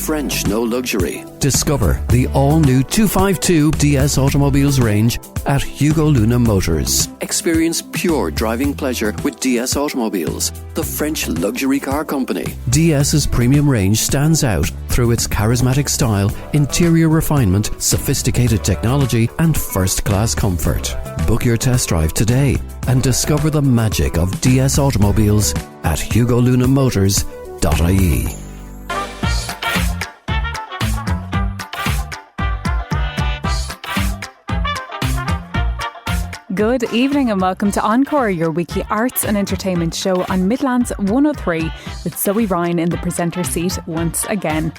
French no luxury. Discover the all-new 252 DS Automobiles range at Hugo Luna Motors. Experience pure driving pleasure with DS Automobiles, the French luxury car company. DS's premium range stands out through its charismatic style, interior refinement, sophisticated technology and first-class comfort. Book your test drive today and discover the magic of DS Automobiles at hugolunamotors.ie. Good evening and welcome to Encore, your weekly arts and entertainment show on Midlands 103 with Zoe Ryan in the presenter seat once again.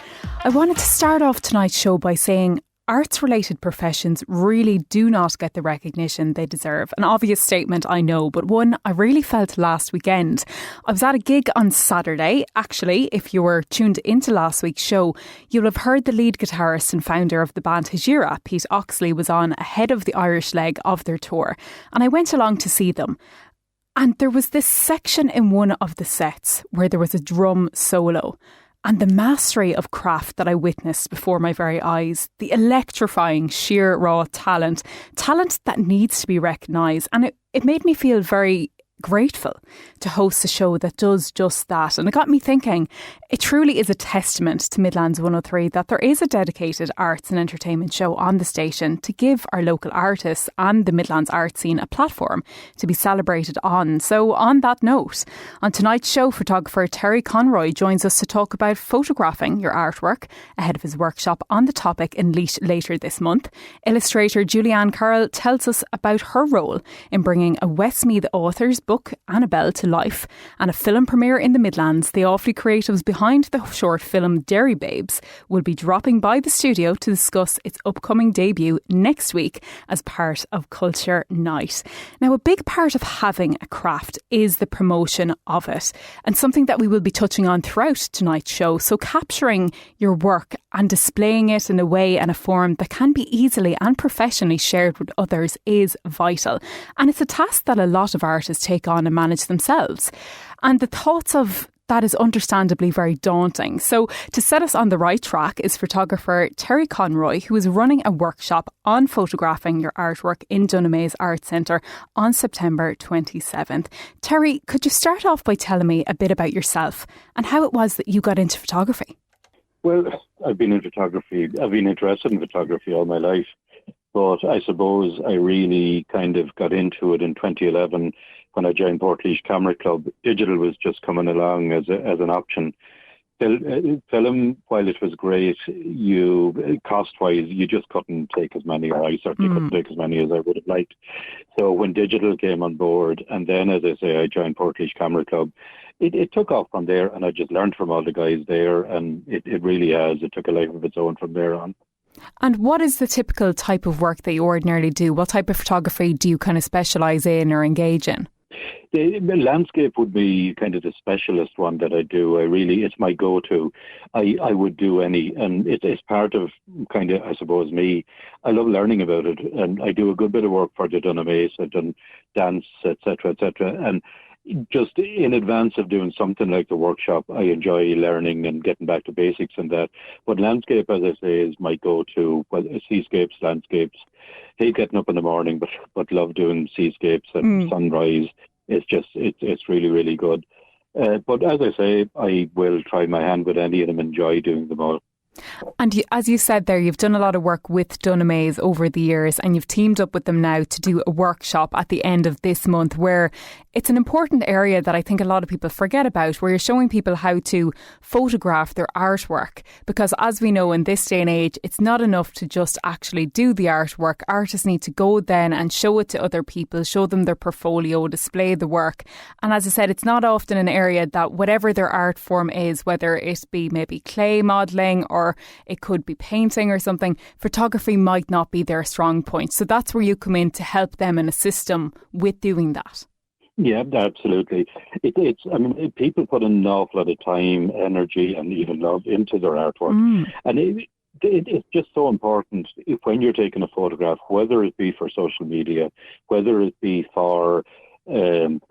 I wanted to start off tonight's show by saying arts-related professions really do not get the recognition they deserve. An obvious statement, I know, but one I really felt last weekend. I was at a gig on Saturday. Actually, if you were tuned into last week's show, you'll have heard the lead guitarist and founder of the band Hajira, Pete Oxley, was on ahead of the Irish leg of their tour. And I went along to see them. And there was this section in one of the sets where there was a drum solo. And the mastery of craft that I witnessed before my very eyes, the electrifying, sheer, raw talent that needs to be recognised. And it made me feel very grateful to host a show that does just that. And it got me thinking, it truly is a testament to Midlands 103 that there is a dedicated arts and entertainment show on the station to give our local artists and the Midlands art scene a platform to be celebrated on. So on that note, on tonight's show, photographer Terry Conroy joins us to talk about photographing your artwork ahead of his workshop on the topic in Laois later this month. Illustrator Julianne Carroll tells us about her role in bringing a Westmeath author's book Annabel to life, and a film premiere in the Midlands. The awfully creatives behind the short film Dairy Babes will be dropping by the studio to discuss its upcoming debut next week as part of Culture Night. Now, a big part of having a craft is the promotion of it, and something that we will be touching on throughout tonight's show. So capturing your work and displaying it in a way and a form that can be easily and professionally shared with others is vital. And it's a task that a lot of artists take on and manage themselves. And the thoughts of that is understandably very daunting. So to set us on the right track is photographer Terry Conroy, who is running a workshop on photographing your artwork in Dunamaise Arts Centre on September 27th. Terry, could you start off by telling me a bit about yourself and how it was that you got into photography? Well, I've been in photography. I've been interested in photography all my life. But I suppose I really kind of got into it in 2011 when I joined Portlaoise Camera Club. Digital was just coming along as an option. Film, while it was great, cost-wise, you just couldn't take as many, or I certainly couldn't take as many as I would have liked. So when digital came on board, and then, as I say, I joined Portlaoise Camera Club, it took off from there, and I just learned from all the guys there, and it really has. It took a life of its own from there on. And what is the typical type of work that you ordinarily do? What type of photography do you kind of specialise in or engage in? The landscape would be kind of the specialist one that I do. It's my go-to. I would do any, and it's part of kind of, I suppose, me. I love learning about it, and I do a good bit of work for the Dunamaise. I've done dance, etc., and just in advance of doing something like the workshop, I enjoy learning and getting back to basics and that. But landscape, as I say, is my go-to. Well, seascapes, landscapes. Hate getting up in the morning, but love doing seascapes and sunrise. It's really, really good. But as I say, I will try my hand with any of them, enjoy doing them all. And as you said there, you've done a lot of work with Dunamaise over the years, and you've teamed up with them now to do a workshop at the end of this month where it's an important area that I think a lot of people forget about, where you're showing people how to photograph their artwork. Because as we know in this day and age, it's not enough to just actually do the artwork. Artists need to go then and show it to other people, show them their portfolio, display the work. And as I said, it's not often an area that whatever their art form is, whether it be maybe clay modelling or it could be painting or something, photography might not be their strong point. So that's where you come in to help them and assist them with doing that. Yeah, absolutely. People put an awful lot of time, energy, and even love into their artwork. And it's just so important when you're taking a photograph, whether it be for social media, whether it be for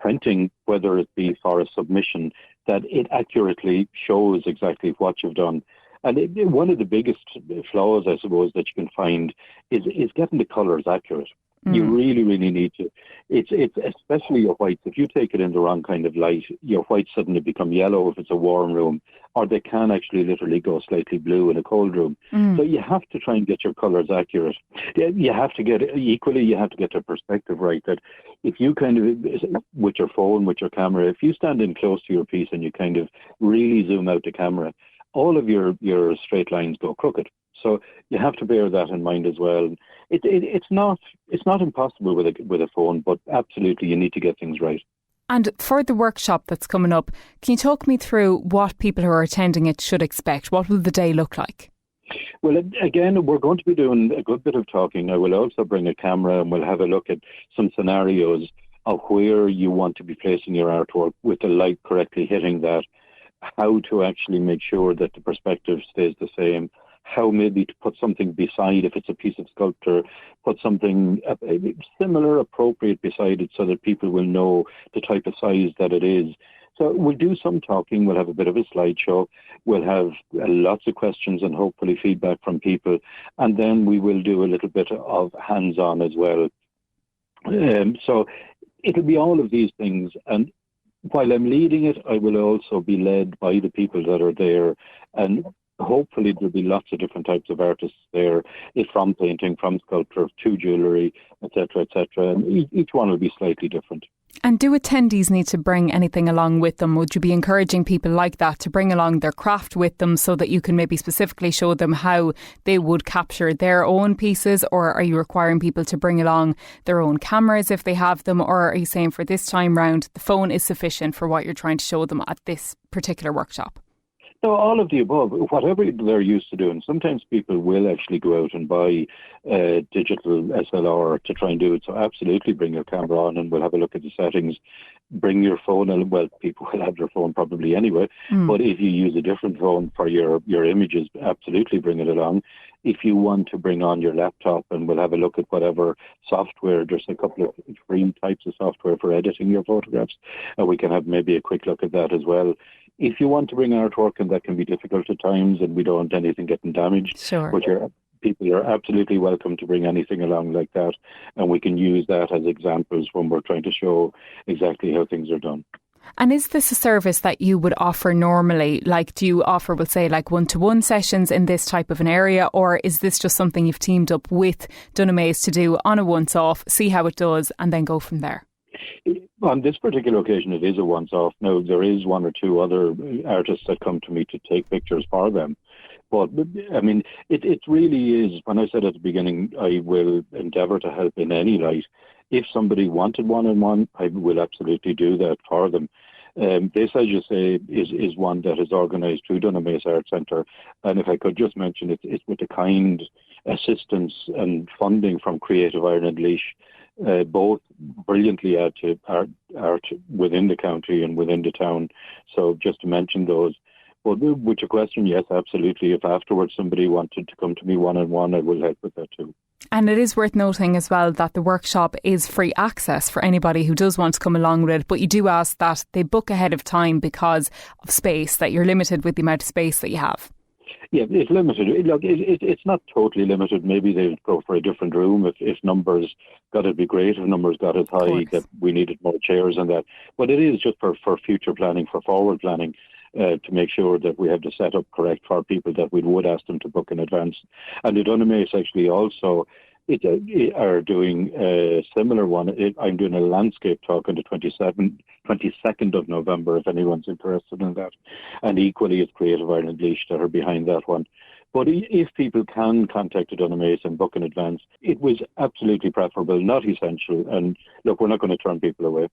printing, whether it be for a submission, that it accurately shows exactly what you've done. And one of the biggest flaws, I suppose, that you can find is getting the colours accurate. You really, really need to. It's especially your whites. If you take it in the wrong kind of light, your whites suddenly become yellow if it's a warm room, or they can actually literally go slightly blue in a cold room. So you have to try and get your colours accurate. You have to get the perspective right. That if you kind of, with your phone, with your camera, if you stand in close to your piece and you kind of really zoom out the camera, all of your straight lines go crooked. So you have to bear that in mind as well. It's not impossible with a phone, but absolutely you need to get things right. And for the workshop that's coming up, can you talk me through what people who are attending it should expect? What will the day look like? Well, again, we're going to be doing a good bit of talking. I will also bring a camera and we'll have a look at some scenarios of where you want to be placing your artwork with the light correctly hitting that, how to actually make sure that the perspective stays the same, how maybe to put something beside, if it's a piece of sculpture, put something similar, appropriate beside it so that people will know the type of size that it is. So we'll do some talking, we'll have a bit of a slideshow, we'll have lots of questions and hopefully feedback from people, and then we will do a little bit of hands-on as well. So it'll be all of these things, and while I'm leading it, I will also be led by the people that are there, and hopefully there'll be lots of different types of artists there, from painting, from sculpture, to jewellery, etc., etc. And each one will be slightly different. And do attendees need to bring anything along with them? Would you be encouraging people like that to bring along their craft with them so that you can maybe specifically show them how they would capture their own pieces? Or are you requiring people to bring along their own cameras if they have them? Or are you saying for this time round, the phone is sufficient for what you're trying to show them at this particular workshop? No, all of the above, whatever they're used to doing. Sometimes people will actually go out and buy digital SLR to try and do it. So absolutely bring your camera on and we'll have a look at the settings. Bring your phone, and well, people will have their phone probably anyway. But if you use a different phone for your images, absolutely bring it along. If you want to bring on your laptop, and we'll have a look at whatever software, there's a couple of free types of software for editing your photographs, and we can have maybe a quick look at that as well. If you want to bring artwork, and that can be difficult at times, and we don't want anything getting damaged, sure. But people are absolutely welcome to bring anything along like that, and we can use that as examples when we're trying to show exactly how things are done. And is this a service that you would offer normally? Like, do you offer, we'll say, like one-to-one sessions in this type of an area, or is this just something you've teamed up with Dunamaise to do on a once-off, see how it does, and then go from there? On this particular occasion, it is a once-off. Now, there is one or two other artists that come to me to take pictures for them. But, I mean, it really is, when I said at the beginning, I will endeavour to help in any light. If somebody wanted one-on-one, I will absolutely do that for them. This, as you say, is one that is organised through Dunamaise Arts Centre. And if I could just mention, it's with the kind assistance and funding from Creative Ireland Laois. Both brilliantly add to art within the county and within the town. So just to mention those. But with your question, yes, absolutely. If afterwards somebody wanted to come to me one-on-one, I will help with that too. And it is worth noting as well that the workshop is free access for anybody who does want to come along with it. But you do ask that they book ahead of time because of space, that you're limited with the amount of space that you have. Yeah, it's limited. Look, it's not totally limited. Maybe they'll go for a different room if numbers got to be great, if numbers got as high that we needed more chairs and that. But it is just for future planning, for forward planning, to make sure that we have the setup correct for people that we would ask them to book in advance. And the Dunamaise actually also are doing a similar one. I'm doing a landscape talk on the 22nd of November, if anyone's interested in that. And equally, it's Creative Ireland Laois that are behind that one. But if people can contact the Dunamaise and book in advance, it was absolutely preferable, not essential. And look, we're not going to turn people away.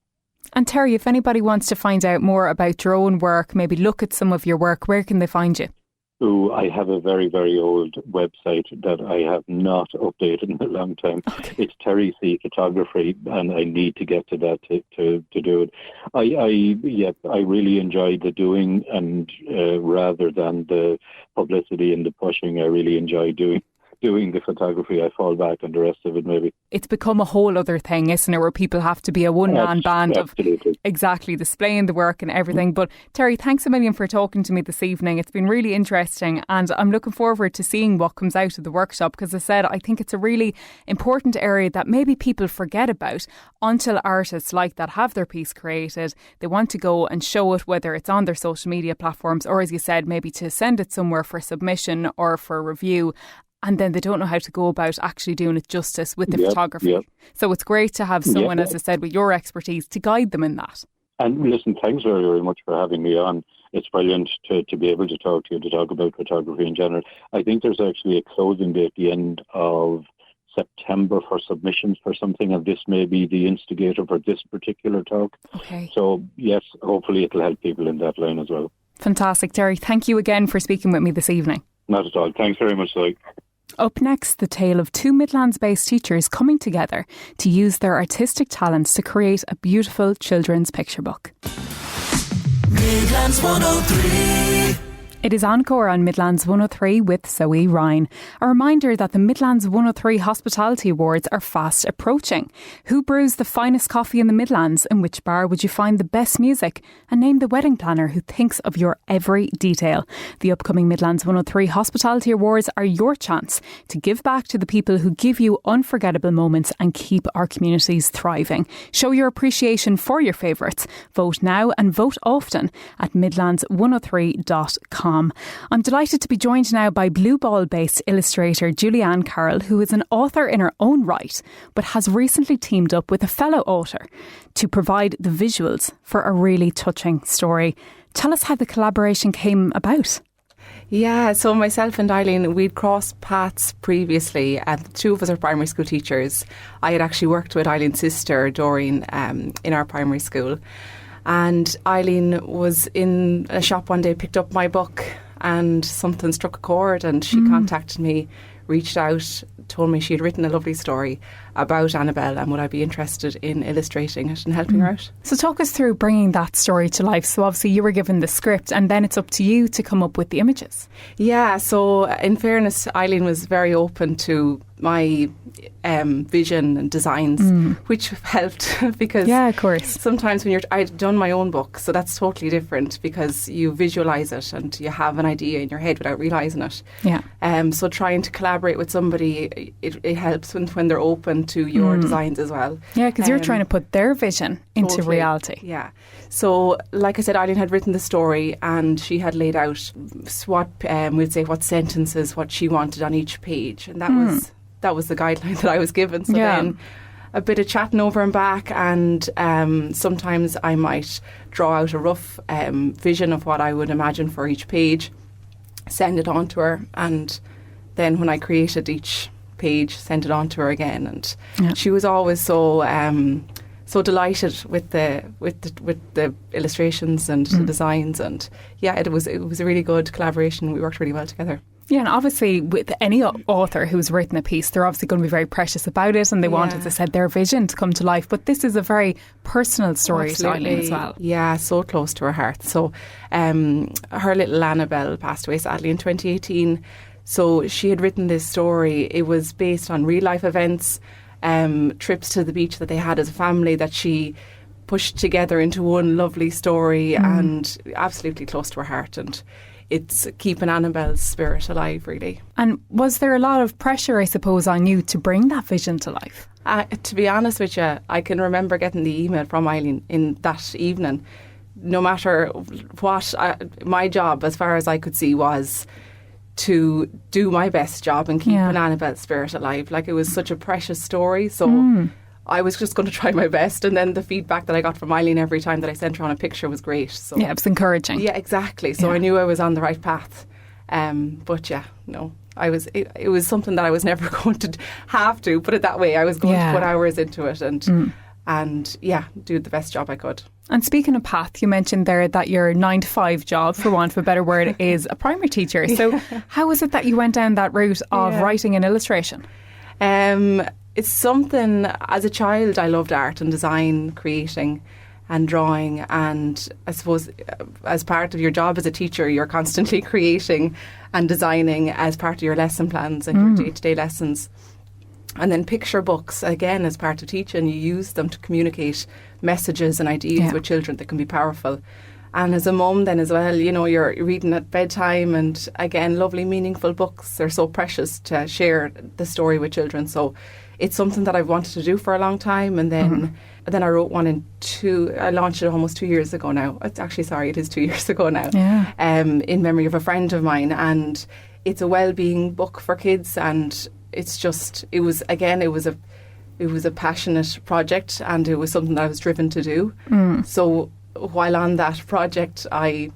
And Terry, if anybody wants to find out more about your own work, maybe look at some of your work, where can they find you? I have a very, very old website that I have not updated in a long time. Okay. It's Terry C Photography, and I need to get to that to do it. I really enjoyed the doing, and rather than the publicity and the pushing, I really enjoy doing doing the photography, I fall back on the rest of it maybe. It's become a whole other thing, isn't it, where people have to be a one-man band absolutely. of exactly displaying the work and everything. But Terry, thanks a million for talking to me this evening. It's been really interesting and I'm looking forward to seeing what comes out of the workshop, because as I said, I think it's a really important area that maybe people forget about until artists like that have their piece created. They want to go and show it, whether it's on their social media platforms or, as you said, maybe to send it somewhere for submission or for review. And then they don't know how to go about actually doing it justice with the photography. Yep. So it's great to have someone, as I said, with your expertise to guide them in that. And listen, thanks very, very much for having me on. It's brilliant to be able to talk to you, to talk about photography in general. I think there's actually a closing date at the end of September for submissions for something, and this may be the instigator for this particular talk. Okay. So, yes, hopefully it'll help people in that line as well. Fantastic, Terry. Thank you again for speaking with me this evening. Not at all. Thanks very much, Zoe. Up next, the tale of two Midlands-based teachers coming together to use their artistic talents to create a beautiful children's picture book. Midlands 103. It is Encore on Midlands 103 with Zoe Ryan. A reminder that the Midlands 103 Hospitality Awards are fast approaching. Who brews the finest coffee in the Midlands? In which bar would you find the best music? And name the wedding planner who thinks of your every detail. The upcoming Midlands 103 Hospitality Awards are your chance to give back to the people who give you unforgettable moments and keep our communities thriving. Show your appreciation for your favourites. Vote now and vote often at midlands103.com. I'm delighted to be joined now by Blueball-based illustrator Julianne Carroll, who is an author in her own right, but has recently teamed up with a fellow author to provide the visuals for a really touching story. Tell us how the collaboration came about. Yeah, so myself and Eileen, we'd crossed paths previously. The two of us are primary school teachers. I had actually worked with Eileen's sister, Doreen, in our primary school. And Eileen was in a shop one day, picked up my book, and something struck a chord, and she contacted me, reached out, told me she had written a lovely story about Annabel and would I be interested in illustrating it and helping her out. So talk us through bringing that story to life. So obviously you were given the script and then it's up to you to come up with the images. Yeah, so in fairness, Eileen was very open to my vision and designs, which helped because of course. Sometimes when I'd done my own book, so that's totally different because you visualise it and you have an idea in your head without realising it. Yeah. So trying to collaborate with somebody, it helps when they're open to your designs as well. Yeah, because you're trying to put their vision into reality. Yeah. So, like I said, Eileen had written the story and she had laid out what what sentences, what she wanted on each page, and that was the guideline that I was given. So then a bit of chatting over and back, and sometimes I might draw out a rough vision of what I would imagine for each page, send it on to her, and then when I created each page, sent it on to her again. And she was always so delighted with the illustrations and the designs, and it was a really good collaboration. We worked really well together. Yeah, and obviously with any author who's written a piece, they're obviously going to be very precious about it and they want, as I said, their vision to come to life. But this is a very personal story to Eileen as well. Yeah, so close to her heart. So her little Annabel passed away sadly in 2018. So she had written this story. It was based on real life events, trips to the beach that they had as a family that she pushed together into one lovely story, and absolutely close to her heart. And it's keeping Annabel's spirit alive, really. And was there a lot of pressure, I suppose, on you to bring that vision to life? To be honest with you, I can remember getting the email from Eileen in that evening. No matter what, my job, as far as I could see, was to do my best job and keep Annabel's spirit alive. Like, it was such a precious story, so I was just going to try my best. And then the feedback that I got from Eileen every time that I sent her on a picture was great. So yeah, it was encouraging. Yeah, exactly. So I knew I was on the right path. But it was something that I was never going to have to, put it that way. I was going to put hours into it and do the best job I could. And speaking of path, you mentioned there that your 9-to-5 job, for want of a better word, is a primary teacher. So how was it that you went down that route of writing and illustration? It's something, as a child, I loved art and design, creating. and drawing, and I suppose as part of your job as a teacher, you're constantly creating and designing as part of your lesson plans and your day-to-day lessons. And then picture books, again, as part of teaching, you use them to communicate messages and ideas with children that can be powerful. And as a mum then as well, you know, you're reading at bedtime, and again, lovely, meaningful books. They're so precious to share the story with children. So it's something that I've wanted to do for a long time. And then I wrote one I launched it almost 2 years ago now. It's actually, sorry, it is 2 years ago now. Yeah. In memory of a friend of mine. And it's a well-being book for kids. And it's just, it was a passionate project, and it was something that I was driven to do. So while on that project, I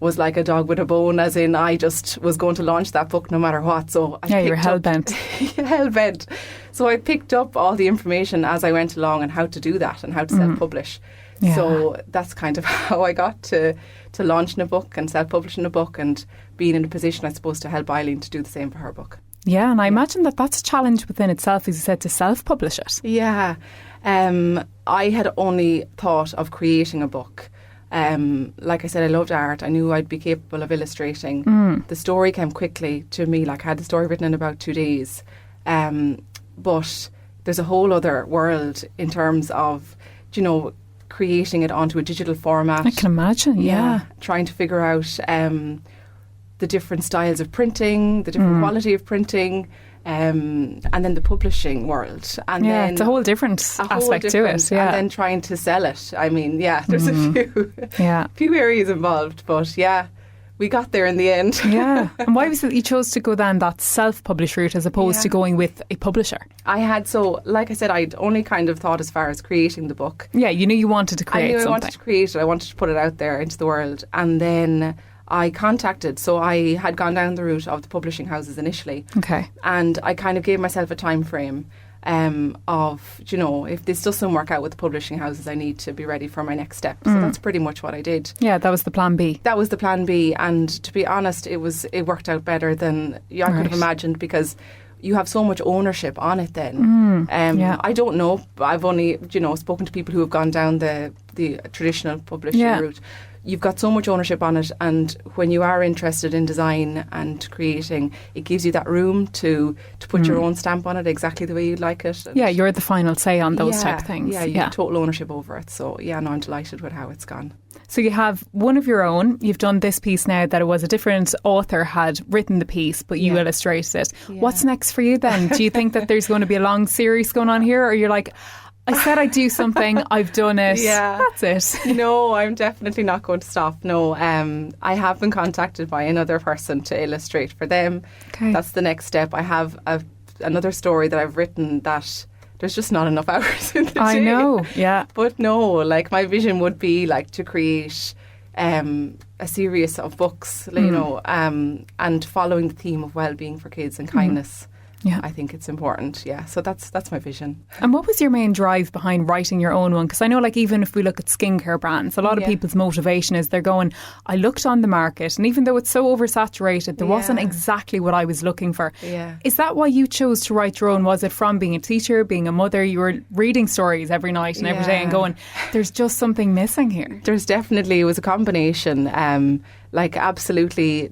was like a dog with a bone, as in I just was going to launch that book no matter what. So you're hell-bent. Hell-bent. So I picked up all the information as I went along and how to do that and how to self-publish. Yeah. So that's kind of how I got to launching a book and self-publishing a book, and being in a position, I suppose, to help Eileen to do the same for her book. Yeah, and I imagine that that's a challenge within itself, as you said, to self-publish it. Yeah. I had only thought of creating a book. Like I said, I loved art. I knew I'd be capable of illustrating. The story came quickly to me. Like, I had the story written in about 2 days. But there's a whole other world in terms of, you know, creating it onto a digital format. I can imagine, yeah. Trying to figure out the different styles of printing, the different quality of printing, and then the publishing world. And then it's a whole different aspect to it. Yeah. And then trying to sell it. I mean, there's a few areas involved, but we got there in the end. Yeah. And why was it you chose to go down that self-publish route as opposed to going with a publisher? Like I said, I'd only kind of thought as far as creating the book. Yeah, you knew you wanted to create something. I wanted to create it. I wanted to put it out there into the world. And then I contacted, so I had gone down the route of the publishing houses initially. Okay. And I kind of gave myself a time frame of, you know, if this doesn't work out with the publishing houses, I need to be ready for my next step. So that's pretty much what I did. Yeah, that was the plan B. That was the plan B, and to be honest, it worked out better than I could have imagined, because you have so much ownership on it then. I don't know. I've only, you know, spoken to people who have gone down the traditional publishing route. You've got so much ownership on it, and when you are interested in design and creating, it gives you that room to put your own stamp on it exactly the way you'd like it. And you're the final say on those type of things. Yeah, you have total ownership over it. So I'm delighted with how it's gone. So you have one of your own. You've done this piece now that it was a different author had written the piece, but you illustrated it. Yeah. What's next for you then? Do you think that there's going to be a long series going on here, or you're like, I said I'd do something, I've done it, that's it? No, I'm definitely not going to stop. No, I have been contacted by another person to illustrate for them. Okay. That's the next step. I have another story that I've written that there's just not enough hours in the day. I know, yeah. But no, like, my vision would be like to create a series of books, you know, and following the theme of well-being for kids and kindness. Yeah, I think it's important. Yeah, so that's my vision. And what was your main drive behind writing your own one? Because I know, like, even if we look at skincare brands, a lot of people's motivation is they're going, I looked on the market, and even though it's so oversaturated, there wasn't exactly what I was looking for. Yeah. Is that why you chose to write your own? Was it from being a teacher, being a mother? You were reading stories every night and every day and going, there's just something missing here. There's definitely, it was a combination. Like, absolutely.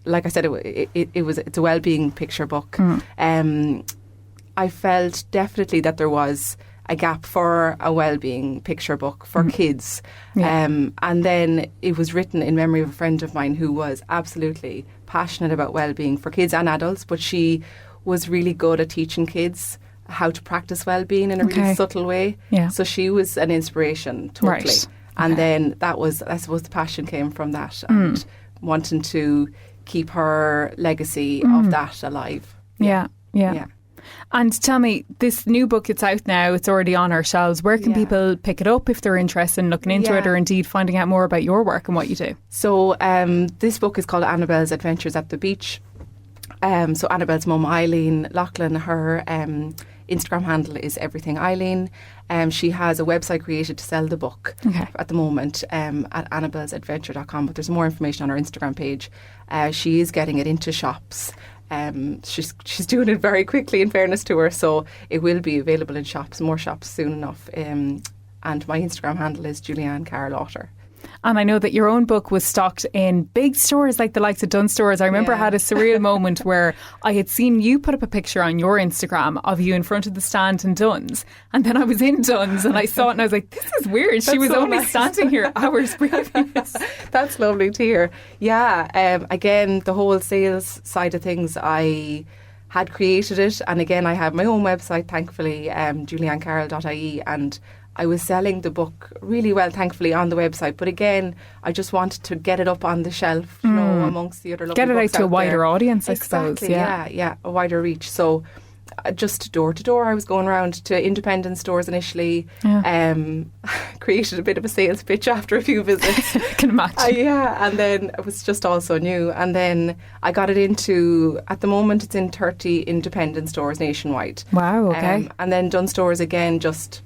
Like I said, it's a well-being picture book. I felt definitely that there was a gap for a well-being picture book for kids. And then it was written in memory of a friend of mine who was absolutely passionate about well-being for kids and adults, but she was really good at teaching kids how to practice well-being in a really subtle way. Yeah. So she was an inspiration, totally. Right. And then that was, I suppose, the passion came from that, and wanting to keep her legacy of that alive. Yeah. And tell me, this new book, it's out now, it's already on our shelves. Where can people pick it up if they're interested in looking into it, or indeed finding out more about your work and what you do? So this book is called Annabel's Adventures at the Beach. So Annabel's mum, Eileen Loughlin, her Instagram handle is Everything Eileen. She has a website created to sell the book at the moment at annabelsadventure.com, but there's more information on her Instagram page. She is getting it into shops. She's doing it very quickly, in fairness to her, so it will be available in shops, more shops soon enough. and my Instagram handle is Julianne Carroll. And I know that your own book was stocked in big stores like the likes of Dunnes Stores. I remember I had a surreal moment where I had seen you put up a picture on your Instagram of you in front of the stand in Dunnes. And then I was in Dunnes and I saw it and I was like, this is weird. She was so only standing here hours previous. That's lovely to hear. Yeah, again, the whole sales side of things, I had created it. And again, I have my own website, thankfully, juliannecarroll.ie, and I was selling the book really well, thankfully, on the website. But again, I just wanted to get it up on the shelf, you know, amongst the other lovely Get it books out to a wider there. audience, I Exactly, suppose. yeah, a wider reach. So just door to door, I was going around to independent stores initially. Created a bit of a sales pitch after a few visits. I can imagine. And then it was just also new. And then I got it into, at the moment, it's in 30 independent stores nationwide. Wow, okay. And then Dunnes Stores again, just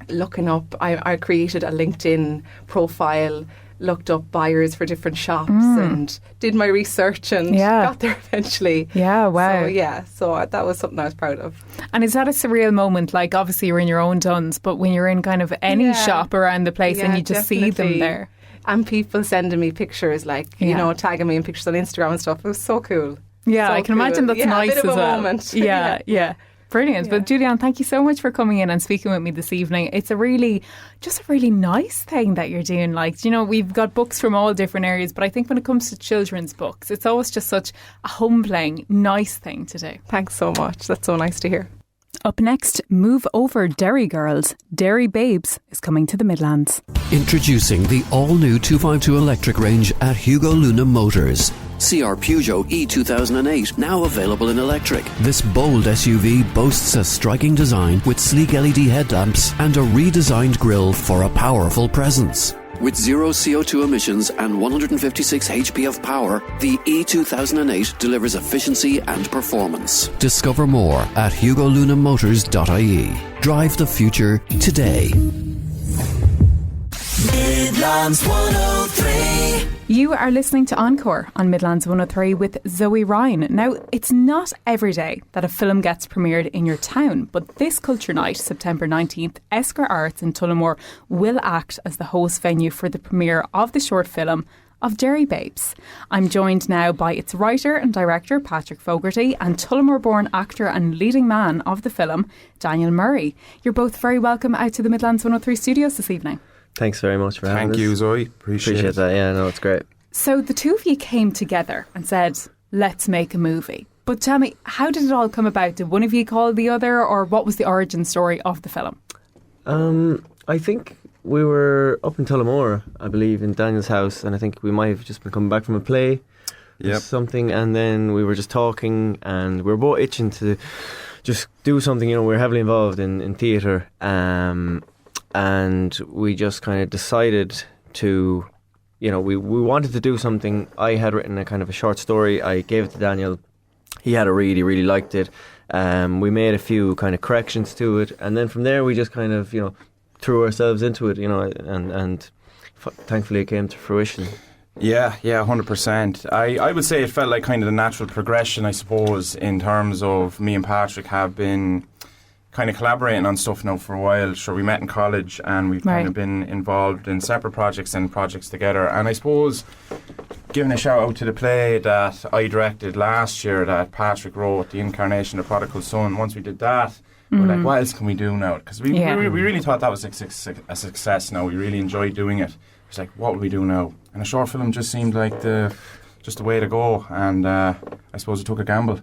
looking up, I created a LinkedIn profile, looked up buyers for different shops and did my research and got there eventually. Yeah, wow. So that was something I was proud of. And is that a surreal moment? Like, obviously you're in your own Dunnes, but when you're in kind of any shop around the place and you just see them there. And people sending me pictures, like, you know, tagging me in pictures on Instagram and stuff. It was so cool. Yeah, so I can imagine that's nice a bit as of a well. moment. Yeah. Brilliant. But Julianne, thank you so much for coming in and speaking with me this evening. It's a really nice thing that you're doing. Like, you know, we've got books from all different areas, but I think when it comes to children's books, it's always just such a humbling, nice thing to do. Thanks so much. That's so nice to hear. Up next, move over Derry Girls. Derry Babes is coming to the Midlands. Introducing the all-new 252 electric range at Hugo Luna Motors. See our Peugeot E2008, now available in electric. This bold SUV boasts a striking design with sleek LED headlamps and a redesigned grille for a powerful presence. With zero CO2 emissions and 156 HP of power, the E2008 delivers efficiency and performance. Discover more at hugolunamotors.ie. Drive the future today. Midlands 103. You are listening to Encore on Midlands 103 with Zoe Ryan. Now, it's not every day that a film gets premiered in your town, but this Culture Night, September 19th, Esker Arts in Tullamore will act as the host venue for the premiere of the short film of Derry Babes. I'm joined now by its writer and director, Patrick Fogarty, and Tullamore-born actor and leading man of the film, Daniel Murray. You're both very welcome out to the Midlands 103 studios this evening. Thanks very much for having us. Thank you, Zoe. Appreciate that. Yeah, no, it's great. So the two of you came together and said, let's make a movie. But tell me, how did it all come about? Did one of you call the other, or what was the origin story of the film? I think we were up in Tullamore, I believe, in Daniel's house, and I think we might have just been coming back from a play or something, and then we were just talking, and we were both itching to just do something. You know, we were heavily involved in theatre, and we just kind of decided to, you know, we wanted to do something. I had written a kind of a short story. I gave it to Daniel. He had it really, really liked it. We made a few kind of corrections to it, and then from there we just kind of, you know, threw ourselves into it, you know, and thankfully it came to fruition. Yeah, 100%. I would say it felt like kind of the natural progression, I suppose, in terms of me and Patrick have been kind of collaborating on stuff now for a while. Sure, we met in college and we've kind of been involved in separate projects and projects together. And I suppose giving a shout out to the play that I directed last year that Patrick wrote, The Incarnation of the Prodigal Son. Once we did that, we were like, what else can we do now? Because we really thought that was a success now. We really enjoyed doing it. It's like, what will we do now? And a short film just seemed like the way to go. And I suppose we took a gamble.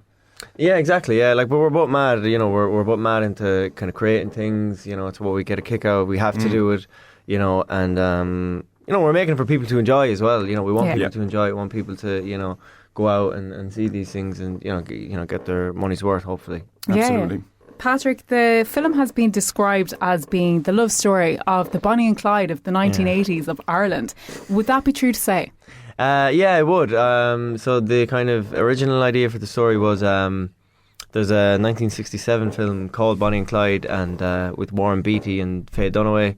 Yeah, exactly. Yeah, like, but we're both mad. You know, we're both mad into kind of creating things. You know, it's what we get a kick out of. We have to do it. You know, and you know, we're making it for people to enjoy as well. You know, we want people to enjoy it. We want people to, you know, go out and see these things and you know get their money's worth. Hopefully, absolutely. Patrick, the film has been described as being the love story of the Bonnie and Clyde of the 1980s of Ireland. Would that be true to say? Yeah, it would. So the kind of original idea for the story was there's a 1967 film called Bonnie and Clyde, and with Warren Beatty and Faye Dunaway,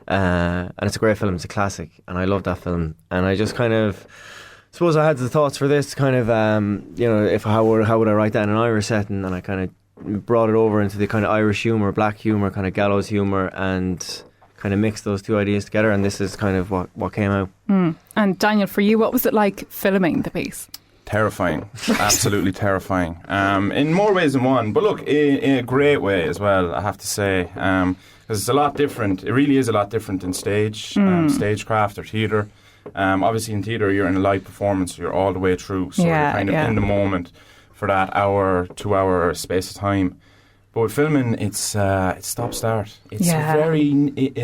and it's a great film. It's a classic, and I love that film. And I just kind of suppose I had the thoughts for this kind of you know, how would I write that in an Irish setting, and I kind of brought it over into the kind of Irish humour, black humour, kind of gallows humour, and kind of mix those two ideas together, and this is kind of what came out. And Daniel, for you, what was it like filming the piece? Terrifying, absolutely terrifying. In more ways than one, but look, in a great way as well, I have to say, because it's a lot different. It really is a lot different in stagecraft or theatre. Obviously, in theatre, you're in a live performance, you're all the way through, so you're kind of in the moment for that 2 hour space of time. But with filming, it's stop-start. It's very knit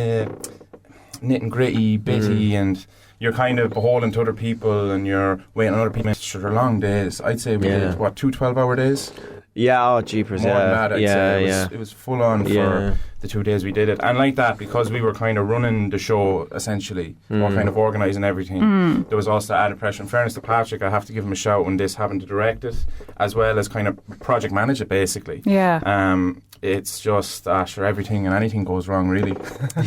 and gritty, bitty, and you're kind of beholden to other people, and you're waiting on other people. They're long days. I'd say we did, 2 12-hour days? Yeah, jeepers, More than that, I'd say. It was full on for the 2 days we did it. And like that, because we were kind of running the show, essentially, or kind of organising everything, there was also added pressure. In fairness to Patrick, I have to give him a shout when this having to direct it, as well as kind of project manage it, basically. Yeah. It's just, sure, everything and anything goes wrong, really.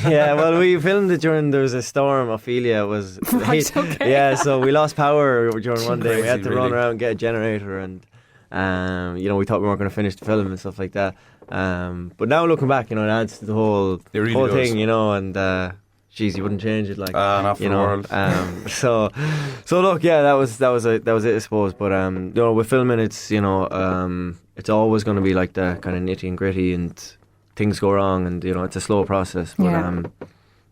Yeah, well, we filmed it during, there was a storm, Ophelia was... Right, okay. Yeah, so we lost power during one day. Crazy, We had to really. run around and get a generator, and we thought we weren't going to finish the film and stuff like that. But now looking back, it adds to the whole really thing, and geez, you wouldn't change it, like not for the world. So look, yeah, that was it, I suppose. But with filming, it's always going to be like that kind of nitty and gritty, and things go wrong, and it's a slow process. But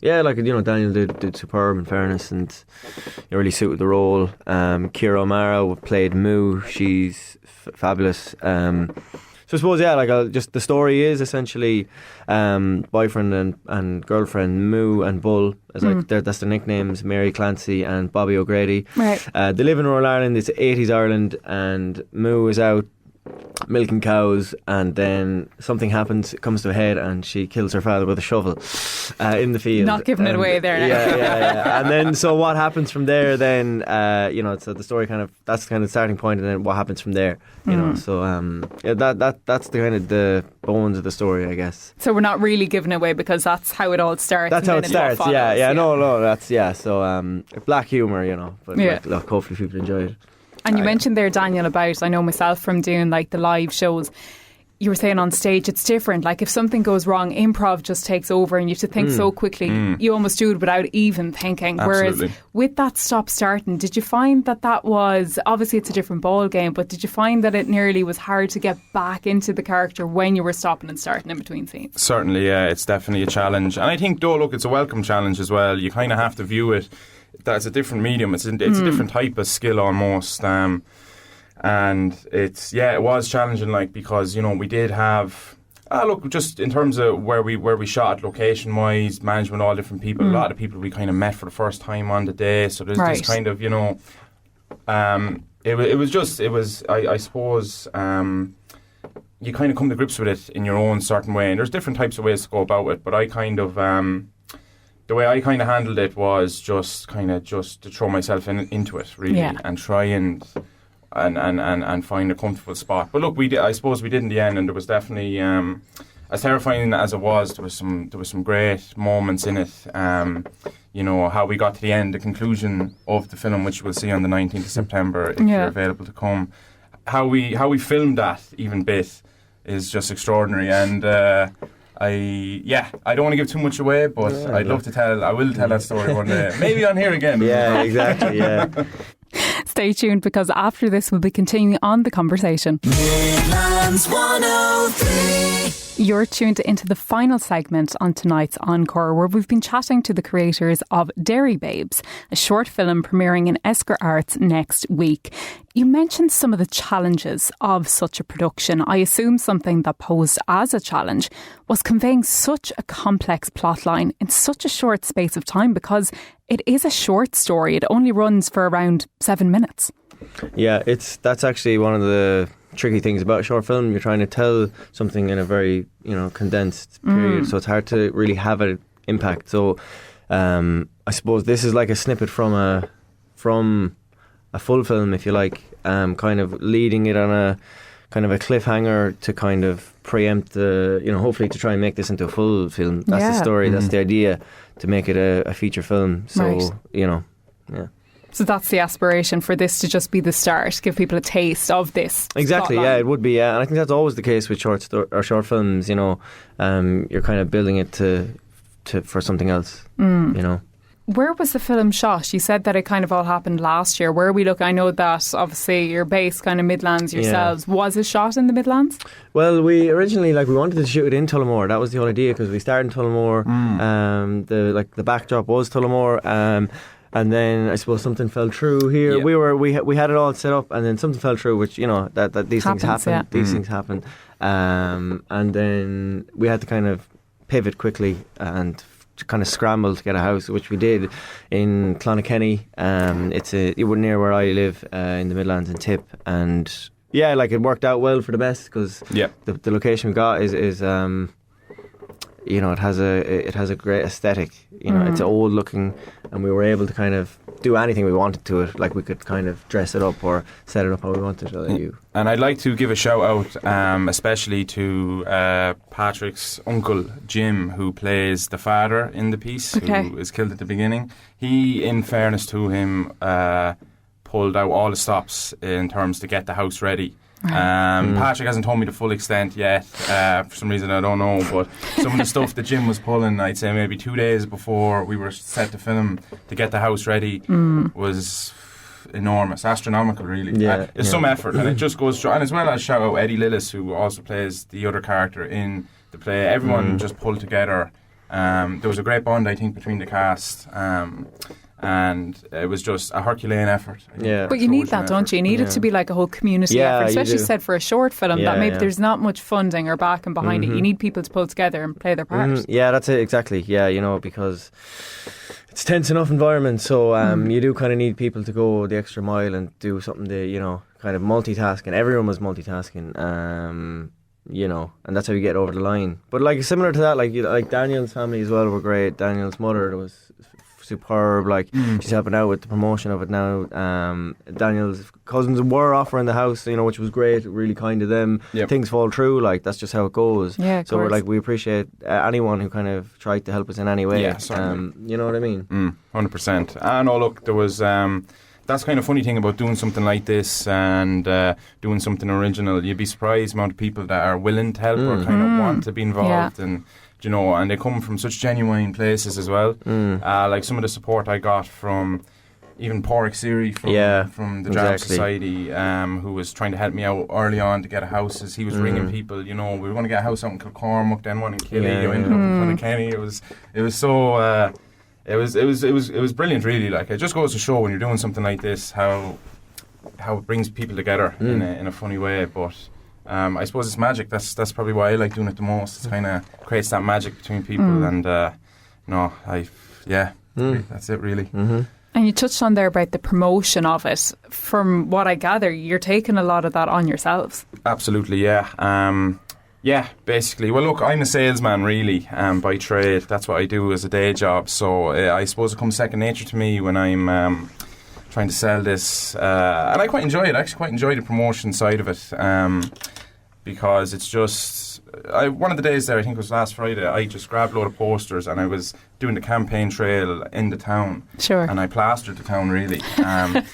Daniel did superb, in fairness, and really suited the role. Ciara O'Mara played Moo. She's fabulous. So I suppose, just the story is essentially boyfriend and girlfriend, Moo and Bull, that's their nicknames, Mary Clancy and Bobby O'Grady. Right. They live in rural Ireland. It's 80s Ireland, and Moo is out milking cows, and then something happens, it comes to a head, and she kills her father with a shovel in the field. Not giving it away there. Yeah. And then, so what happens from there then, so the story that's kind of the starting point, and then what happens from there, so that's the kind of the bones of the story, I guess. So we're not really giving it away, because that's how it all starts. That's how it starts, so black humour, but look, hopefully people enjoy it. And you mentioned there, Daniel, about, I know myself from doing like the live shows, you were saying on stage it's different. Like if something goes wrong, improv just takes over, and you have to think so quickly. You almost do it without even thinking. Absolutely. Whereas with that stop starting, did you find that was, obviously it's a different ball game, but did you find that it nearly was hard to get back into the character when you were stopping and starting in between scenes? Certainly, yeah, it's definitely a challenge. And I think, though, look, it's a welcome challenge as well. You kind of have to view it that's a different medium. It's a different type of skill almost. And it was challenging, because we did have just in terms of where we shot, location wise, management, all different people. A lot of people we kind of met for the first time on the day. So there's this kind of I suppose you kind of come to grips with it in your own certain way, and there's different types of ways to go about it. But I kind of the way I kind of handled it was just to throw myself into it, really, and try and find a comfortable spot. But look, I suppose we did in the end, and there was definitely, as terrifying as it was, there was some great moments in it. How we got to the end, the conclusion of the film, which we'll see on the 19th of September if you're available to come. How we filmed that even bit is just extraordinary, and I don't want to give too much away, but I'd love to I will tell that story one day. Maybe on here again. Yeah, exactly, yeah. Stay tuned, because after this we'll be continuing on the conversation. Midlands 103. You're tuned into the final segment on tonight's Encore, where we've been chatting to the creators of Dairy Babes, a short film premiering in Esker Arts next week. You mentioned some of the challenges of such a production. I assume something that posed as a challenge was conveying such a complex plotline in such a short space of time, because it is a short story. It only runs for around 7 minutes. Yeah, that's actually one of the tricky things about a short film. You're trying to tell something in a very condensed period, so it's hard to really have an impact. So I suppose this is like a snippet from a full film, if you like, kind of leading it on a kind of a cliffhanger to kind of preempt the, hopefully to try and make this into a full film. That's the story, that's the idea, to make it a feature film. So, yeah. So that's the aspiration, for this to just be the start, give people a taste of this. Exactly, plotline. yeah, it would be, yeah. And I think that's always the case with short films, you're kind of building it to for something else, you know. Where was the film shot? You said that it kind of all happened last year. Where are we looking? I know that obviously you're based kind of Midlands yourselves. Yeah. Was it shot in the Midlands? Well, we originally we wanted to shoot it in Tullamore. That was the whole idea, because we started in Tullamore. The backdrop was Tullamore. And then I suppose something fell through here. Yeah. We had it all set up, and then something fell through, which, you know, that these things happen. Yeah. These things happen. And then we had to kind of pivot quickly and kind of scramble to get a house, which we did in Clonakilty. It was near where I live, in the Midlands in Tip, and yeah, like, it worked out well for the best, because the location we got is you know, it has a great aesthetic. You know, it's old looking, and we were able to kind of do anything we wanted to it. Like, we could kind of dress it up or set it up how we wanted. And I'd like to give a shout out, especially to Patrick's uncle Jim, who plays the father in the piece, who is killed at the beginning. He, in fairness to him, pulled out all the stops in terms to get the house ready. Patrick hasn't told me the full extent yet. For some reason I don't know, but some of the stuff that Jim was pulling, I'd say maybe 2 days before we were set to film to get the house ready, was enormous, astronomical, really. It's some effort, and it just goes through. And as well as shout out Eddie Lillis, who also plays the other character in the play. Everyone just pulled together. There was a great bond, I think, between the cast. And it was just a Herculean effort. But you need that, don't you? You need it to be like a whole community effort, especially said for a short film that maybe there's not much funding or backing behind it. You need people to pull together and play their part. Yeah, that's it, exactly. Yeah, you know, because it's a tense enough environment, so you do kind of need people to go the extra mile and do something to, you know, kind of multitasking. Everyone was multitasking. You know, and that's how you get over the line. But like, similar to that, like Daniel's family as well were great. Daniel's mother was superb. Like, she's helping out with the promotion of it now. Daniel's cousins were offering the house, you know, which was great, really kind of them. Things fall through, like, that's just how it goes. So we're like, we appreciate anyone who kind of tried to help us in any way. You know what I mean? 100%. And look, there was that's kind of funny thing about doing something like this and doing something original. You'd be surprised the amount of people that are willing to help or kind of want to be involved, and you know, and they come from such genuine places as well. Like some of the support I got from even Pádraig Siri from the Jam Society, who was trying to help me out early on to get a house. As he was ringing people, you know, we were going to get a house out in Kilcormac, then one in Killy. I ended up in Clonakilty. It was so. It was brilliant, really. Like, it just goes to show when you're doing something like this how it brings people together in a funny way. But I suppose it's magic. That's probably why I like doing it the most. It kind of creates that magic between people, and that's it, really. And you touched on there about the promotion of it. From what I gather, you're taking a lot of that on yourselves. Absolutely, yeah. Yeah, basically. Well, look, I'm a salesman, really, by trade. That's what I do as a day job. So I suppose it comes second nature to me when I'm trying to sell this. And I quite enjoy it. I actually quite enjoy the promotion side of it, because it's just... one of the days there, I think it was last Friday, I just grabbed a load of posters and I was doing the campaign trail in the town. Sure. And I plastered the town, really. And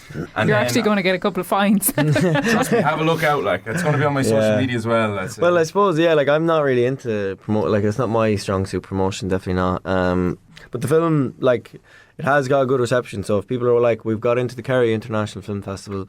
you're actually going to get a couple of fines. Trust me, have a look out. Like, it's going to be on my social media as well. Well, I suppose, like, I'm not really into promote. Like, it's not my strong suit, promotion, definitely not. But the film, like, it has got a good reception. So if people are like, we've got into the Kerry International Film Festival,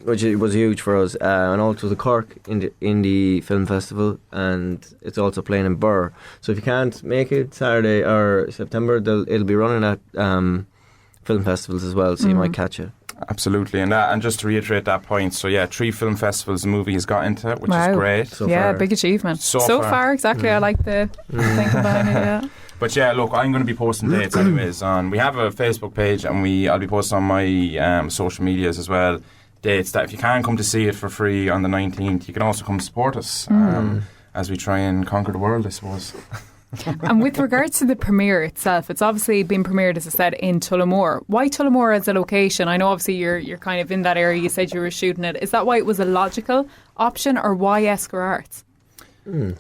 which was huge for us, and also the Cork Indie Film Festival, and it's also playing in Burr. So if you can't make it Saturday or September, it'll be running at film festivals as well, so you might catch it. Absolutely, and just to reiterate that point, so 3 film festivals the movie has got into, which is great. So far. Big achievement. So far, exactly. I like the thing about it, But look, I'm going to be posting dates anyways. We have a Facebook page, and I'll be posting on my social medias as well dates that if you can come to see it for free on the 19th, you can also come support us as we try and conquer the world, I suppose. And with regards to the premiere itself, it's obviously been premiered, as I said, in Tullamore. Why Tullamore as a location? I know obviously you're kind of in that area. You said you were shooting it. Is that why it was a logical option, or why Esker Arts?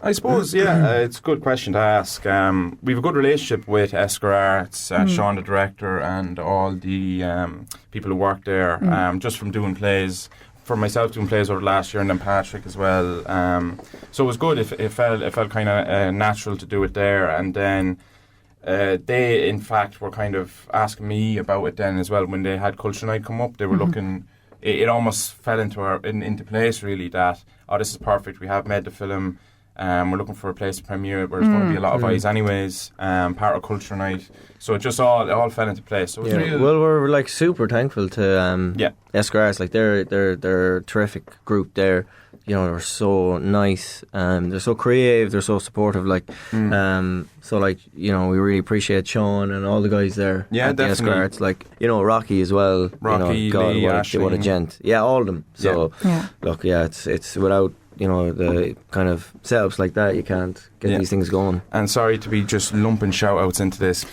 I suppose, it's a good question to ask. We have a good relationship with Esker Arts, Sean the director, and all the people who work there, just from doing plays. For myself, doing plays over the last year, and then Patrick as well. So it was good. It felt kind of natural to do it there. And then they in fact were kind of asking me about it then as well. When they had Culture Night come up, they were looking, it almost fell into place really, that this is perfect, we have made the film, we're looking for a place to premiere it where there's going to be a lot of eyes anyways, part of Culture Night, so it just all fell into place. So it was well, we're like super thankful to Esker Arts. Like they're a terrific group there. You know, they're so nice, they're so creative, they're so supportive, like so like, you know, we really appreciate Sean and all the guys there at the Esker Arts, like, you know, Rocky as well, Rocky, you know, God, Lee, what a gent. Yeah, all of them. So look, it's without, you know, the kind of setups like that, you can't get these things going. And sorry to be just lumping shout outs into this,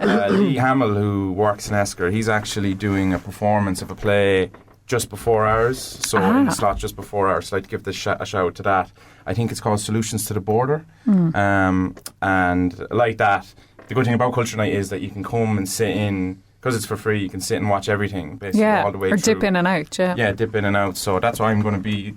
Lee Hamill, who works in Esker, he's actually doing a performance of a play just before ours, so in the slot just before ours, so I'd give a shout out to that. I think it's called Solutions to the Border, and like that, the good thing about Culture Night is that you can come and sit in, because it's for free, you can sit and watch everything basically all the way through. Or dip in and out, Yeah, dip in and out, so that's what I'm going to be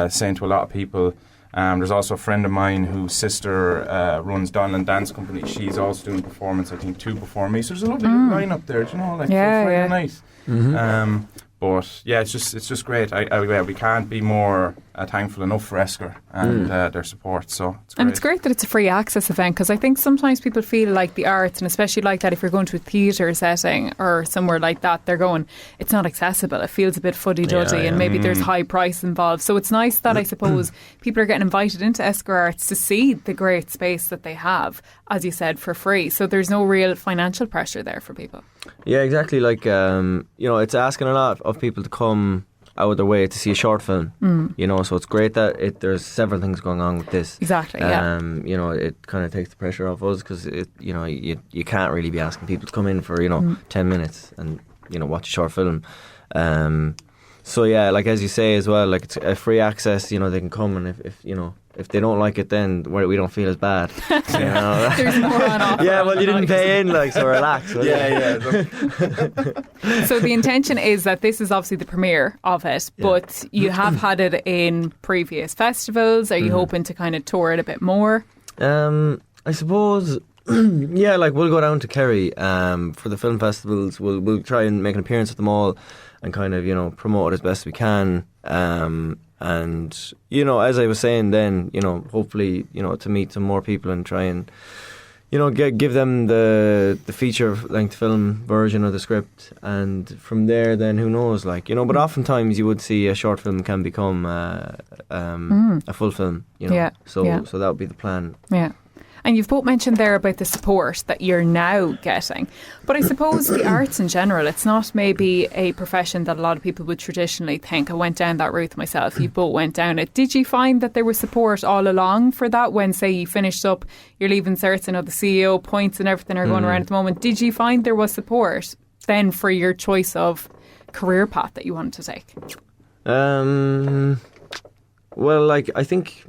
saying to a lot of people. There's also a friend of mine whose sister runs Donlan Dance Company. She's also doing a performance, I think 2 before me, so there's a lovely line up there, do you know, like for Friday night. But yeah, it's just great. We can't be more thankful enough for Esker and their support. So it's great. And it's great that it's a free access event, because I think sometimes people feel like the arts, and especially like that if you're going to a theatre setting or somewhere like that, they're going, it's not accessible. It feels a bit fuddy-duddy and maybe there's high price involved. So it's nice that I suppose people are getting invited into Esker Arts to see the great space that they have, as you said, for free. So there's no real financial pressure there for people. Yeah, exactly. Like, you know, it's asking a lot of people to come out of their way to see a short film, you know, so it's great that there's several things going on with this. Exactly, you know, it kind of takes the pressure off us, because you know, you can't really be asking people to come in for, you know, 10 minutes and, you know, watch a short film. So yeah, like as you say as well, like it's a free access, you know, they can come, and if you know, if they don't like it, then we don't feel as bad. You know? There's more on offer. Yeah, well, you didn't pay in, like, so relax. So the intention is that this is obviously the premiere of it, but you have had it in previous festivals. Are you hoping to kind of tour it a bit more? I suppose, yeah, like we'll go down to Kerry for the film festivals. We'll try and make an appearance at them all and kind of, you know, promote it as best we can. And, you know, as I was saying then, you know, hopefully, you know, to meet some more people and try and, you know, give them the feature-length film version of the script. And from there, then, who knows, like, you know, but oftentimes you would see a short film can become a full film, you know. So that would be the plan. Yeah. And you've both mentioned there about the support that you're now getting. But I suppose the arts in general, it's not maybe a profession that a lot of people would traditionally think. I went down that route myself. You both went down it. Did you find that there was support all along for that when, say, you finished up, you're leaving certs, I know the CEO points and everything are going around at the moment. Did you find there was support then for your choice of career path that you wanted to take? Well, like, I think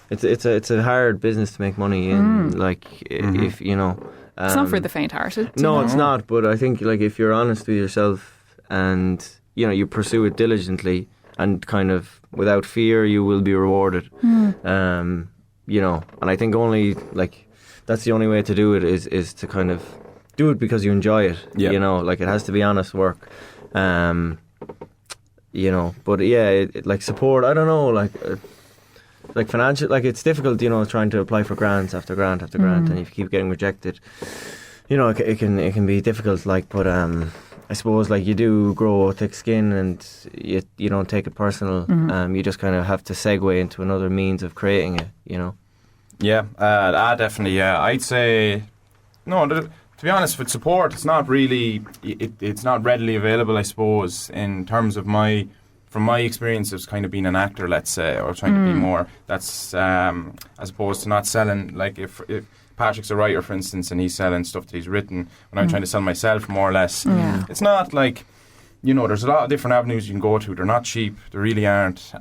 it's a hard business to make money in. Like, if you know, it's not for the faint-hearted. No, it's not. But I think, like, if you're honest with yourself and, you know, you pursue it diligently and kind of without fear, you will be rewarded. You know, and I think only, like, that's the only way to do it is to kind of do it because you enjoy it. You know, like, it has to be honest work. You know, but yeah, like support, I don't know, like financial, like it's difficult, you know, trying to apply for grants after grant after grant, and if you keep getting rejected, you know, it can be difficult. Like, but I suppose, like, you do grow thick skin, and you don't take it personal. You just kind of have to segue into another means of creating it, you know. Yeah, definitely. Yeah, I'd say no. To be honest, with support, it's not really. It's not readily available, I suppose, in terms of from my experience of kind of being an actor, let's say, or trying to be more, that's as opposed to not selling, like if Patrick's a writer, for instance, and he's selling stuff that he's written, when I'm trying to sell myself, more or less, it's not like, you know, there's a lot of different avenues you can go to. They're not cheap, they really aren't,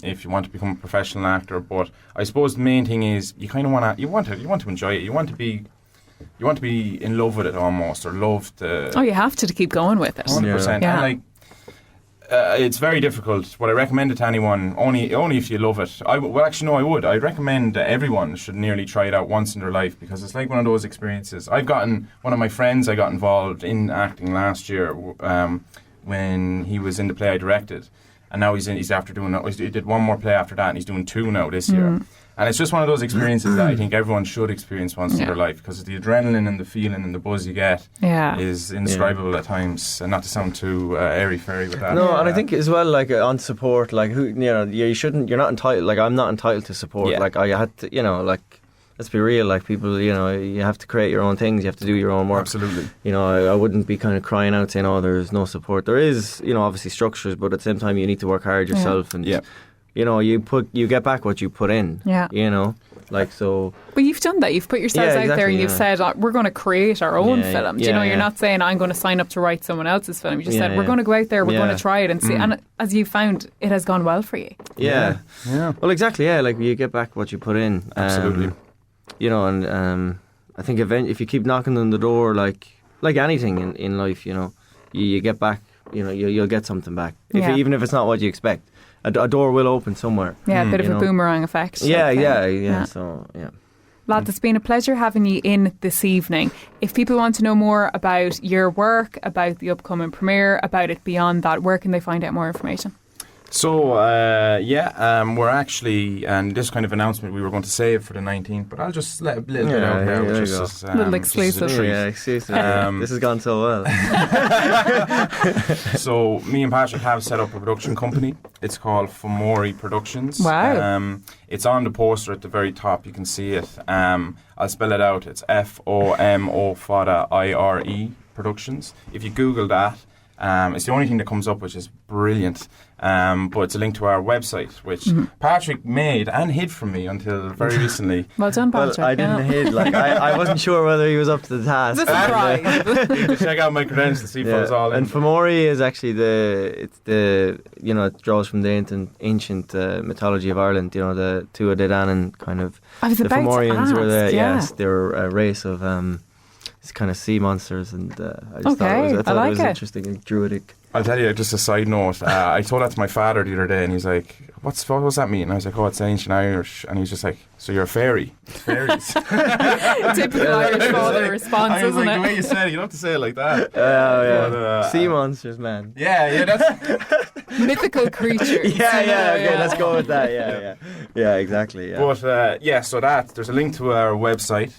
if you want to become a professional actor. But I suppose the main thing is you kind of want to enjoy it. You want to be in love with it almost, or love to. Oh, you have to keep going with it. 100%. Yeah. And like, It's very difficult. Would I recommend it to anyone? Only if you love it. I would. I'd recommend that everyone should nearly try it out once in their life, because it's like one of those experiences. One of my friends, I got involved in acting last year when he was in the play I directed, and now he's after doing. He did one more play after that, and he's doing 2 now this year. And it's just one of those experiences that I think everyone should experience once in their life, because the adrenaline and the feeling and the buzz you get is indescribable at times. And not to sound too airy-fairy with that. No, and I think as well, like on support, like you're not entitled. Like I'm not entitled to support. Yeah. Like I had to, like let's be real. Like people, you have to create your own things. You have to do your own work. Absolutely. I wouldn't be kind of crying out saying, "Oh, there's no support." There is, obviously structures, but at the same time, you need to work hard yourself and. Yeah. You get back what you put in. Yeah. Like so. But you've done that. You've put yourselves out there and you've said, we're going to create our own film. You're not saying, I'm going to sign up to write someone else's film. You just said, we're going to go out there, we're going to try it and see. And as you found, it has gone well for you. Yeah. Well, exactly, yeah. Like, you get back what you put in. Absolutely. And I think if you keep knocking on the door, like anything in life, you get back, you'll get something back. Even if it's not what you expect. A door will open somewhere. Yeah, a bit of a boomerang effect. Yeah. So, yeah. Lads, it's been a pleasure having you in this evening. If people want to know more about your work, about the upcoming premiere, about it beyond that, where can they find out more information? So, we're actually, and this kind of announcement we were going to save for the 19th, but I'll just let a little bit out there. A little exclusive. Exclusive. This has gone so well. So, me and Patrick have set up a production company. It's called Fogarty Productions. Wow. It's on the poster at the very top. You can see it. I'll spell it out. It's FOMOFADA-IRE Productions. If you Google that, it's the only thing that comes up, which is brilliant. But it's a link to our website, which Patrick made and hid from me until very recently. Well done, Patrick. Well, I didn't hid. Like I wasn't sure whether he was up to the task. It's a surprise. You can check out my credentials to see if I was all in. And Fogarty is actually it draws from the ancient mythology of Ireland. The Tuatha Dé Danann kind of. I was the about Fomorians to ask, they're a race of kind of sea monsters, and I thought it was interesting and druidic. I'll tell you just a side note. I told that to my father the other day, and he's like, what does that mean? And I was like, it's ancient Irish. And he's just like, so you're a fairy? It's fairies. Typical Irish father response, isn't it? The way you said it, you don't have to say it like that. But, sea monsters, man. Yeah, that's... mythical creatures. Okay, let's go with that. Yeah, exactly. Yeah. But so there's a link to our website.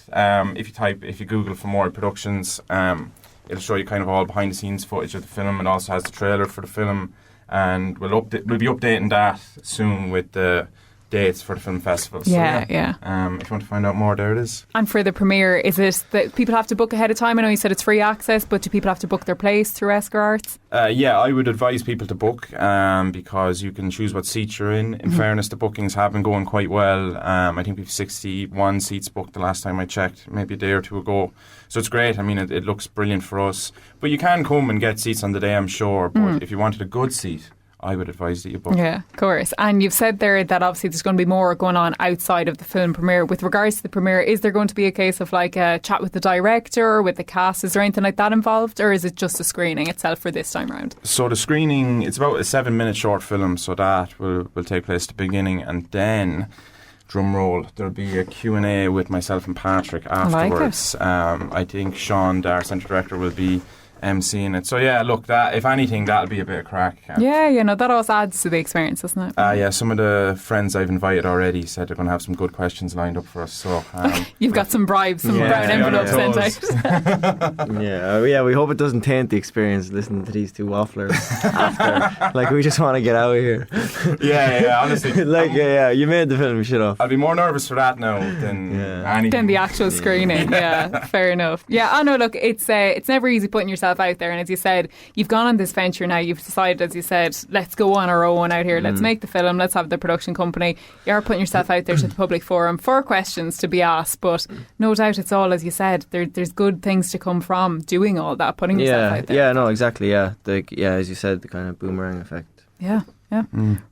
If you Google Fogarty Productions, it'll show you kind of all behind the scenes footage of the film. It also has the trailer for the film, and we'll be updating that soon with the dates for the film festival. So, if you want to find out more, there it is. And for the premiere, is it that people have to book ahead of time? I know you said it's free access, but do people have to book their place through Esker Arts? I would advise people to book because you can choose what seats you're in. In fairness, the bookings have been going quite well. I think we've 61 seats booked the last time I checked, maybe a day or two ago. So it's great. I mean, it looks brilliant for us. But you can come and get seats on the day, I'm sure. But if you wanted a good seat, I would advise that you book. Yeah, of course. And you've said there that obviously there's going to be more going on outside of the film premiere. With regards to the premiere, is there going to be a case of like a chat with the director, with the cast? Is there anything like that involved, or is it just a screening itself for this time round? So the screening, it's about a 7-minute short film, so that will take place at the beginning, and then, drum roll, there'll be a Q&A with myself and Patrick afterwards. I like it. I think Sean, the Arts Centre director, will be emceeing it. So look, that if anything, that'll be a bit of crack. That always adds to the experience, doesn't it? Some of the friends I've invited already said they're going to have some good questions lined up for us. So you've got some bribes, some brown envelopes sent out. We hope it doesn't taint the experience listening to these two wafflers after. Like, we just want to get out of here. Honestly. You made the film, shut off. I'll be more nervous for that now than anything. Than the actual screening. Fair enough. Look, it's never easy putting yourself out there, and as you said, you've gone on this venture now. You've decided, as you said, let's go on our own out here, let's make the film, let's have the production company. You are putting yourself out there to the public forum for questions to be asked, but no doubt it's all, as you said, there's good things to come from doing all that, putting yourself out there. Exactly. As you said, the kind of boomerang effect. Yeah.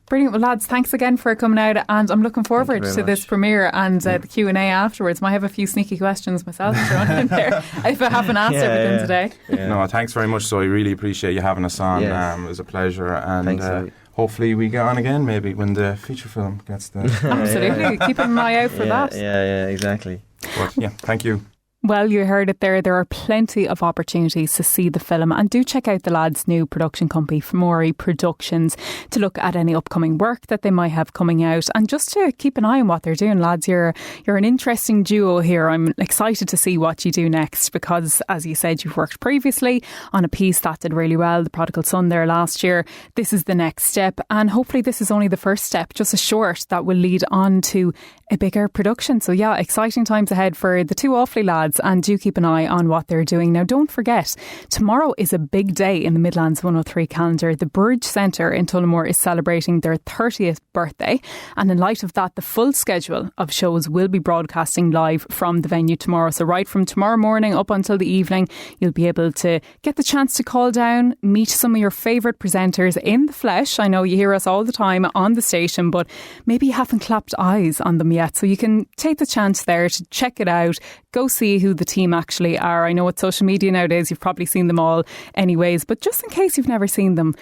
Brilliant. Well, lads, thanks again for coming out, and I'm looking forward to this premiere and the Q&A afterwards. Might have a few sneaky questions myself thrown in there if I haven't asked everything today. Yeah. No, thanks very much, Zoe. Really appreciate you having us on. It was a pleasure, and hopefully we get on again maybe when the feature film gets there. Absolutely. Keep an eye out for that. Yeah, exactly. But thank you. Well, you heard it there. There are plenty of opportunities to see the film, and do check out the lads' new production company, Fogarty Productions, to look at any upcoming work that they might have coming out, and just to keep an eye on what they're doing, lads. You're an interesting duo here. I'm excited to see what you do next, because, as you said, you've worked previously on a piece that did really well, The Prodigal Son, there last year. This is the next step, and hopefully this is only the first step, just a short that will lead on to a bigger production. So yeah, exciting times ahead for the two Awfully lads, and do keep an eye on what they're doing. Now, don't forget, tomorrow is a big day in the Midlands 103 calendar. The Burge Centre in Tullamore is celebrating their 30th birthday, and in light of that, the full schedule of shows will be broadcasting live from the venue tomorrow. So right from tomorrow morning up until the evening, you'll be able to get the chance to call down, meet some of your favourite presenters in the flesh. I know you hear us all the time on the station, but maybe you haven't clapped eyes on them yet. So you can take the chance there to check it out, go see who the team actually are. I know with social media nowadays you've probably seen them all anyways, but just in case you've never seen them,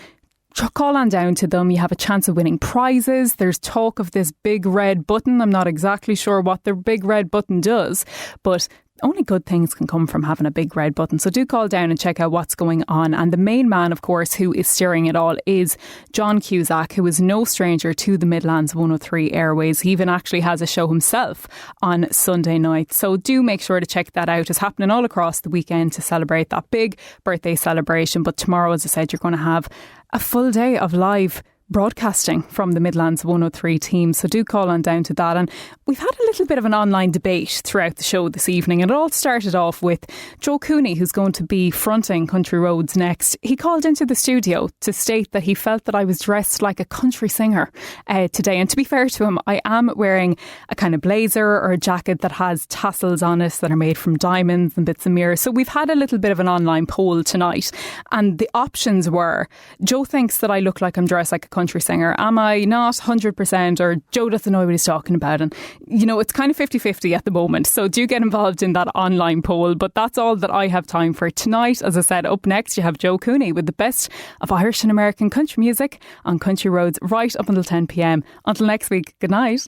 call on down to them. You have a chance of winning prizes. There's talk of this big red button. I'm not exactly sure what the big red button does, but only good things can come from having a big red button. So do call down and check out what's going on. And the main man, of course, who is steering it all is John Cusack, who is no stranger to the Midlands 103 airways. He even actually has a show himself on Sunday night. So do make sure to check that out. It's happening all across the weekend to celebrate that big birthday celebration. But tomorrow, as I said, you're going to have a full day of live broadcasting from the Midlands 103 team. So do call on down to that. And we've had a little bit of an online debate throughout the show this evening, and it all started off with Joe Cooney, who's going to be fronting Country Roads next. He called into the studio to state that he felt that I was dressed like a country singer today. And to be fair to him, I am wearing a kind of blazer or a jacket that has tassels on it that are made from diamonds and bits of mirror. So we've had a little bit of an online poll tonight, and the options were: Joe thinks that I look like I'm dressed like a country singer. Am I not 100%? Or Joe doesn't know what he's talking about? And you know, it's kind of 50-50 at the moment. So do get involved in that online poll. But that's all that I have time for tonight. As I said, up next you have Joe Cooney with the best of Irish and American country music on Country Roads right up until 10 p.m. Until next week, good night.